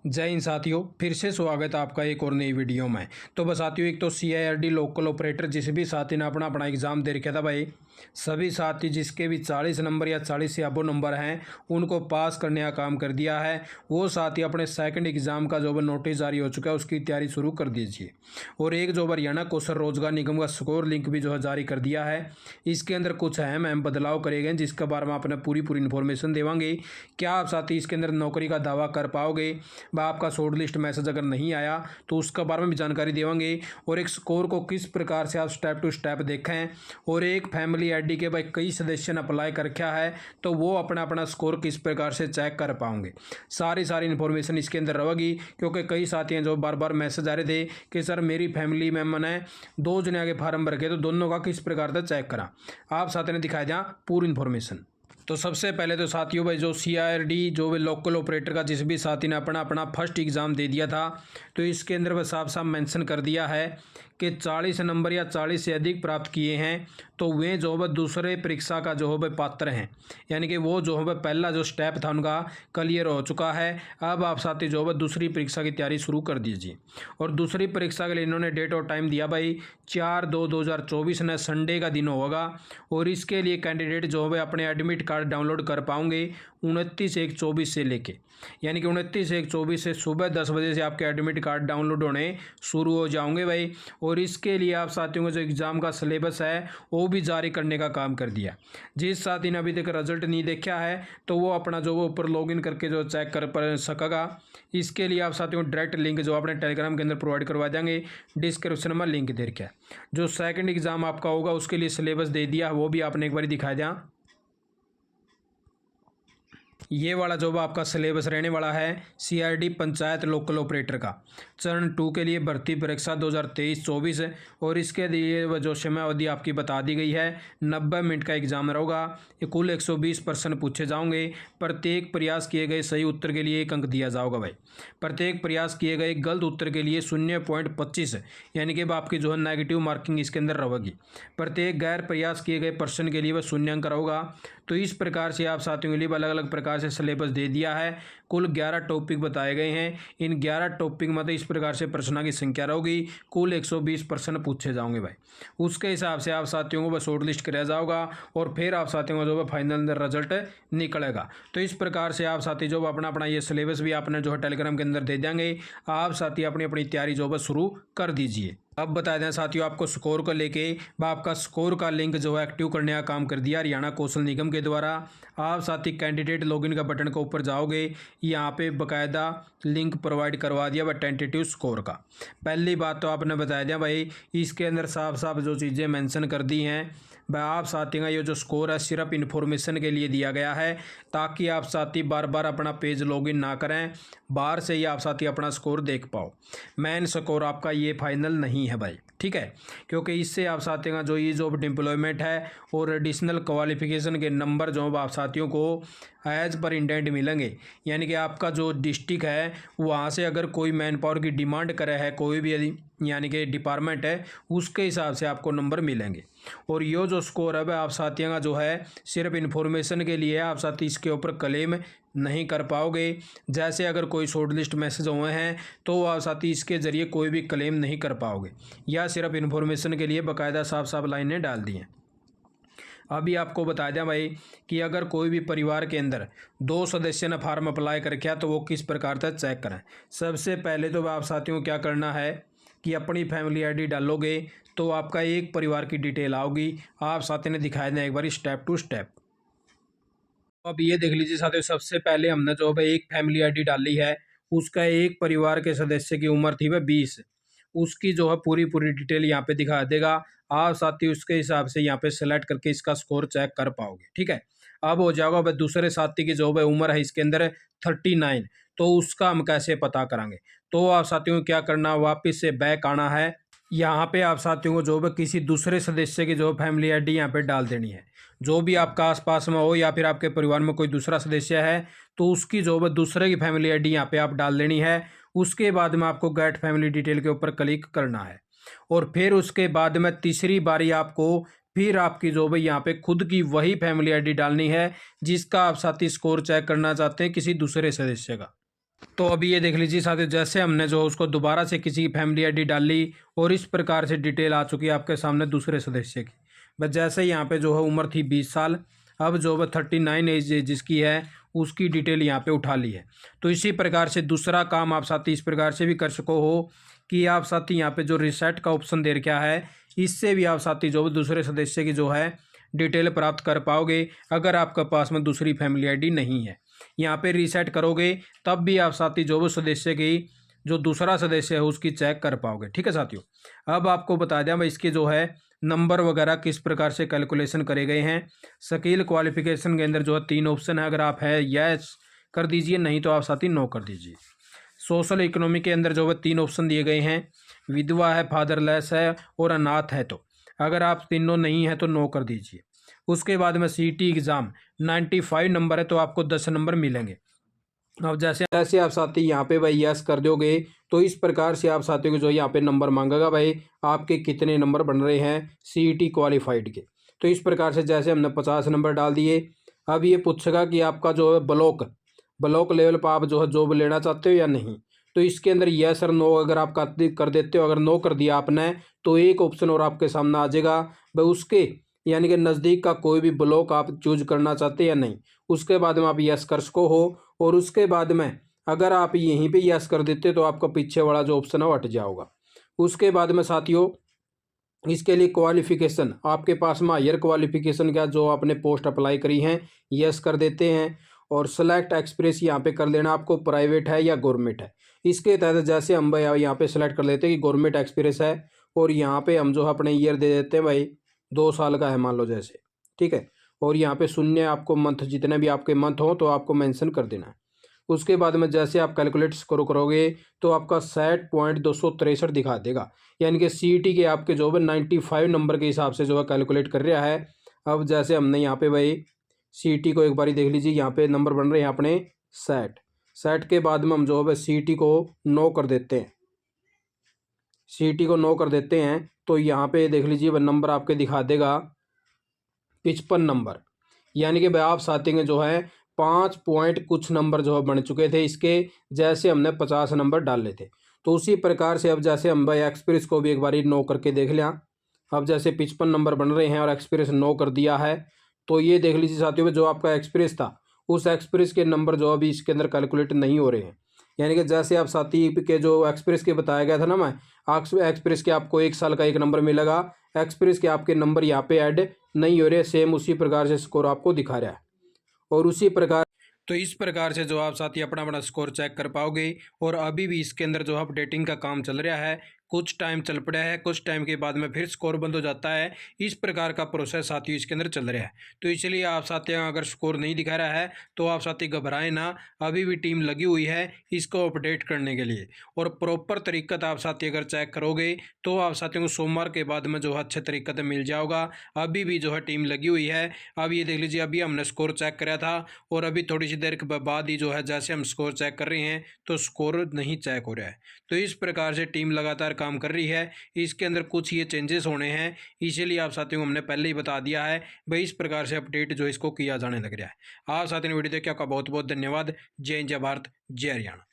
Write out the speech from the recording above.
जय हिंद साथियों, फिर से स्वागत है आपका एक और नई वीडियो में। तो बस साथियों, एक तो CIRD लोकल ऑपरेटर जिस भी साथी ने अपना अपना एग्ज़ाम दे रखा था भाई, सभी साथी जिसके भी 40 नंबर या 40 से अबो नंबर हैं उनको पास करने का काम कर दिया है। वो साथी अपने सेकंड एग्ज़ाम का जो नोटिस जारी हो चुका है उसकी तैयारी शुरू कर दीजिए। और एक जो हरियाणा कौशल रोजगार निगम का स्कोर लिंक भी जो है जारी कर दिया है। इसके अंदर कुछ अहम बदलाव करे गए जिसके बारे में आपने पूरी इन्फॉर्मेशन देवांगे। क्या आप साथी इसके अंदर नौकरी का दावा कर पाओगे, व आपका शॉर्ट लिस्ट मैसेज अगर नहीं आया तो उसके बारे में भी जानकारी देवांगे। और एक स्कोर को किस प्रकार से आप स्टेप टू स्टेप देखें, और एक फैमिली आईडी के भाई कई सदस्य ने अप्लाई कर रखा है तो वो अपना अपना स्कोर किस प्रकार से चेक कर पाओगे। सारी इन्फॉर्मेशन इसके अंदर रहेगी, क्योंकि कई साथी हैं जो बार बार मैसेज आ रहे थे कि सर मेरी फैमिली में मैंने 2 जने आगे फार्म भर के तो दोनों का किस प्रकार से चेक करा। आप साथी ने दिखाया दिया पूरी इन्फॉर्मेशन। तो सबसे पहले तो साथियों भाई जो CIRD जो लोकल ऑपरेटर का जिस भी साथी ने अपना अपना फर्स्ट एग्ज़ाम दे दिया था, तो इसके अंदर वह साफ साफ मेंशन कर दिया है कि 40 नंबर या 40 से अधिक प्राप्त किए हैं तो वे जो है दूसरे परीक्षा का जो है पात्र हैं। यानी कि वो जो है पहला जो स्टेप था उनका क्लियर हो चुका है। अब आप साथी जो है दूसरी परीक्षा की तैयारी शुरू कर दीजिए। और दूसरी परीक्षा के लिए इन्होंने डेट और टाइम दिया भाई 4/2/2024 ने संडे का दिन होगा। और इसके लिए कैंडिडेट जो है अपने एडमिट कार्ड डाउनलोड कर पाओगे 29/1/24 से लेके, यानी कि 29/1/24 से सुबह 10 बजे से आपके एडमिट कार्ड डाउनलोड होने शुरू हो जाओगे भाई। और इसके लिए आप साथियों को जो एग्ज़ाम का सिलेबस है वो भी जारी करने का काम कर दिया। जिस साथी ने अभी तक रिजल्ट नहीं देखा है तो वो अपना जो वो ऊपर लॉगिन करके जो चेक कर सकेगा। इसके लिए आप साथियों डायरेक्ट लिंक जो अपने टेलीग्राम के अंदर प्रोवाइड करवा देंगे, डिस्क्रिप्शन में लिंक दे रखा है। जो सेकंड एग्ज़ाम आपका होगा उसके लिए सिलेबस दे दिया, वो भी आपने एक बार दिखा दिया। ये वाला जो आपका सिलेबस रहने वाला है CIRD पंचायत लोकल ऑपरेटर का चरण 2 के लिए भर्ती परीक्षा 2023-24 है। और इसके लिए वह जो समयावधि आपकी बता दी गई है 90 मिनट का एग्जाम रहेगा। कुल 120 प्रश्न पूछे जाओगे। प्रत्येक प्रयास किए गए सही उत्तर के लिए 1 अंक दिया जाएगा भाई। प्रत्येक प्रयास किए गए गलत उत्तर के लिए 0.25 यानी कि आपकी जो है नेगेटिव मार्किंग इसके अंदर रहेगी। प्रत्येक गैर प्रयास किए गए प्रश्न के लिए वह 0 अंक रहेगा। तो इस प्रकार से आप साथियों के लिए अलग अलग प्रकार से सिलेबस दे दिया है। कुल 11 टॉपिक बताए गए हैं। इन 11 टॉपिक में तो इस प्रकार से प्रश्नों की संख्या रहेगी। कुल 120 प्रश्न पूछे जाओगे भाई। उसके हिसाब से आप साथियों को बस शॉर्ट लिस्ट किया जाएगा और फिर आप साथियों को जो है फाइनल रिजल्ट निकलेगा। तो इस प्रकार से आप साथी जो अपना अपना ये सिलेबस भी आपने जो है टेलीग्राम के अंदर दे देंगे। आप साथी अपनी अपनी तैयारी जो है शुरू कर दीजिए। अब बता दें साथियों, आपको स्कोर को लेके आपका स्कोर का लिंक जो है एक्टिव करने का काम कर दिया हरियाणा कौशल निगम के द्वारा। आप साथी कैंडिडेट लॉगिन का बटन के ऊपर जाओगे, यहाँ पे बकायदा लिंक प्रोवाइड करवा दिया भाई टेंटेटिव स्कोर का। पहली बात तो आपने बता दिया भाई, इसके अंदर साफ साफ जो चीज़ें मेंशन कर दी हैं भाई। आप साथी का ये जो स्कोर है सिर्फ इन्फॉर्मेशन के लिए दिया गया है, ताकि आप साथी बार बार अपना पेज लॉगिन ना करें, बाहर से ही आप साथी अपना स्कोर देख पाओ। मेन स्कोर आपका ये फाइनल नहीं है भाई, ठीक है। क्योंकि इससे आप साथियों का जो ईज ऑफ एम्प्लॉयमेंट है और एडिशनल क्वालिफिकेशन के नंबर जो आप साथियों को एज पर इंडेंट मिलेंगे। यानी कि आपका जो डिस्ट्रिक्ट है वहाँ से अगर कोई मैन पावर की डिमांड करे है कोई भी यानी कि डिपार्टमेंट है, उसके हिसाब से आपको नंबर मिलेंगे। और ये जो स्कोर है वह आप साथियों का जो है सिर्फ इन्फॉर्मेशन के लिए है। आप साथी इसके ऊपर क्लेम नहीं कर पाओगे। जैसे अगर कोई शॉर्ट लिस्ट मैसेज हुए हैं तो आप साथी इसके ज़रिए कोई भी क्लेम नहीं कर पाओगे, या सिर्फ इन्फॉर्मेशन के लिए बाकायदा साफ साफ लाइनें डाल दी हैं। अभी आपको बता दें भाई कि अगर कोई भी परिवार के अंदर 2 सदस्य ने फार्म अप्लाई कर किया तो वो किस प्रकार से चेक करें। सबसे पहले तो आप साथियों को क्या करना है कि अपनी फैमिली आईडी डालोगे तो आपका एक परिवार की डिटेल आओगी। आप साथी ने दिखाया दें एक बार स्टेप टू स्टेप। अब ये देख लीजिए साथियों, सबसे पहले हमने जो है एक फैमिली आईडी डाली है, उसका एक परिवार के सदस्य की उम्र थी वह 20। उसकी जो है पूरी डिटेल यहाँ पे दिखा देगा। आप साथी उसके हिसाब से यहाँ पे सेलेक्ट करके इसका स्कोर चेक कर पाओगे, ठीक है। अब हो जाएगा भाई दूसरे साथी की जो है उम्र है इसके अंदर 39, तो उसका हम कैसे पता करेंगे। तो आप साथियों को क्या करना, वापस से बैक आना है। यहाँ पे आप साथियों को जो है किसी दूसरे सदस्य की जो फैमिली आईडी यहाँ पे डाल देनी है। जो भी आपका आसपास में हो या फिर आपके परिवार में कोई दूसरा सदस्य है तो उसकी जो है दूसरे की फैमिली आईडी यहाँ पे आप डाल देनी है। उसके बाद में आपको गेट फैमिली डिटेल के ऊपर क्लिक करना है। और फिर उसके बाद में तीसरी बारी आपको फिर आपकी जो भाई यहाँ पे खुद की वही फैमिली आईडी डालनी है जिसका आप साथी स्कोर चेक करना चाहते हैं किसी दूसरे सदस्य का। तो अभी ये देख लीजिए साथियों, जैसे हमने जो उसको दोबारा से किसी की फैमिली आईडी डाली और इस प्रकार से डिटेल आ चुकी है आपके सामने दूसरे सदस्य की। बस जैसे यहाँ पे जो है उम्र थी 20 साल, अब जो है 39 एज जिसकी है उसकी डिटेल यहाँ पे उठा ली है। तो इसी प्रकार से दूसरा काम आप साथी इस प्रकार से भी कर सको हो कि आप साथी यहाँ पे जो रिसेट का ऑप्शन दे रखा है, इससे भी आप साथी जो दूसरे सदस्य की जो है डिटेल प्राप्त कर पाओगे अगर आपके पास में दूसरी फैमिली आईडी नहीं है। यहाँ पे रीसेट करोगे तब भी आप साथी जो भी सदस्य की जो दूसरा सदस्य है उसकी चेक कर पाओगे। ठीक है साथियों, अब आपको बता दें भाई इसके जो है नंबर वगैरह किस प्रकार से कैलकुलेशन करे गए हैं। स्किल क्वालिफिकेशन के अंदर जो है 3 ऑप्शन है, अगर आप है यस कर दीजिए, नहीं तो आप साथी नो कर दीजिए। सोशल इकोनॉमी के अंदर जो है 3 ऑप्शन दिए गए हैं, विधवा है, फादरलेस है और अनाथ है। तो अगर आप तीनों नहीं है तो नो कर दीजिए। उसके बाद में सीटी एग्ज़ाम 95 नंबर है तो आपको 10 नंबर मिलेंगे। अब जैसे जैसे आप साथी यहाँ पे भाई यस कर दोगे तो इस प्रकार से आप साथियों को जो यहाँ पे नंबर मांगेगा भाई आपके कितने नंबर बन रहे हैं सीईटी क्वालिफाइड के। तो इस प्रकार से जैसे हमने 50 नंबर डाल दिए, अब ये पूछेगा कि आपका जो है ब्लॉक लेवल पर आप जो है जॉब लेना चाहते हो या नहीं। तो इसके अंदर यस और नो अगर आप कर देते हो, अगर नो कर दिया आपने तो एक ऑप्शन और आपके सामने आ जाएगा भाई उसके यानी कि नज़दीक का कोई भी ब्लॉक आप चूज करना चाहते या नहीं। उसके बाद में आप यस कर सको हो और उसके बाद में अगर आप यहीं पे यस कर देते तो आपका पीछे वाला जो ऑप्शन है वो हट जाओगा। उसके बाद में साथियों इसके लिए क्वालिफिकेशन आपके पास में हायर क्वालिफिकेशन का जो आपने पोस्ट अप्लाई करी हैं यस कर देते हैं और सेलेक्ट एक्सप्रेस यहाँ पे कर लेना आपको प्राइवेट है या गवर्नमेंट है। इसके तहत जैसे हम भाई यहाँ पे सेलेक्ट कर लेते हैं कि गवर्नमेंट एक्सप्रेस है और यहाँ पे हम जो है अपने ईयर दे देते हैं भाई 2 साल का है मान लो जैसे, ठीक है। और यहाँ पे शून्य आपको मंथ जितने भी आपके मंथ हो तो आपको मेंशन कर देना है। उसके बाद में जैसे आप कैलकुलेट स्कोर करोगे तो आपका 60.263 दिखा देगा, यानी कि सीईटी के आपके जो है 95 नंबर के हिसाब से जो है कैलकुलेट कर रहा है। अब जैसे हमने यहाँ पे भाई सीईटी को एक बारी देख लीजिए, यहाँ पे नंबर बन रहे हैं अपने 60 के बाद में हम जो है सीईटी को नो कर देते हैं। सीईटी को नो कर देते हैं तो यहाँ पे देख लीजिए वह नंबर आपके दिखा देगा 55 नंबर, यानी कि भाई आप साथी में जो है 5 पॉइंट कुछ नंबर जो है बन चुके थे इसके, जैसे हमने 50 नंबर डाले थे। तो उसी प्रकार से अब जैसे हम भाई एक्सप्रेस को भी एक बारी नो करके देख लिया। अब जैसे 55 नंबर बन रहे हैं और एक्सप्रेस नो कर दिया है तो ये देख लीजिए साथियों जो आपका एक्सप्रेस था उस एक्सप्रेस के नंबर जो अभी इसके अंदर कैलकुलेट नहीं हो रहे हैं। यानी कि जैसे आप साथी के जो एक्सप्रेस के बताया गया था ना, मैं एक्सप्रेस के आपको 1 साल का 1 नंबर मिलेगा, एक्सप्रेस के आपके नंबर यहाँ पे ऐड नहीं हो रहे, सेम उसी प्रकार से स्कोर आपको दिखा रहा है। और उसी प्रकार तो इस प्रकार से जो आप साथी अपना अपना स्कोर चेक कर पाओगे। और अभी भी इसके अंदर जो अपडेटिंग का काम चल रहा है, कुछ टाइम चल पड़ा है, कुछ टाइम के बाद में फिर स्कोर बंद हो जाता है। इस प्रकार का प्रोसेस साथियों इसके अंदर चल रहा है। तो इसलिए आप साथियों अगर स्कोर नहीं दिखा रहा है तो आप साथी घबराएं ना, अभी भी टीम लगी हुई है इसको अपडेट करने के लिए। और प्रॉपर तरीक़त आप साथी अगर चेक करोगे तो आप साथियों को सोमवार के बाद में जो है अच्छे तरीक़े से मिल जाओगा। अभी भी जो है टीम लगी हुई है। अब ये देख लीजिए अभी हमने स्कोर चेक कराया था और अभी थोड़ी सी देर के बाद ही जो है जैसे हम स्कोर चेक कर रहे हैं तो स्कोर नहीं चेक हो रहा है। तो इस प्रकार से टीम लगातार काम कर रही है। इसके अंदर कुछ ये चेंजेस होने हैं, इसीलिए आप साथियों को हमने पहले ही बता दिया है भाई इस प्रकार से अपडेट जो इसको किया जाने लग रहा है। आप साथियों ने वीडियो देखा, आपका बहुत बहुत धन्यवाद। जय हिंद, जय भारत, जय हरियाणा।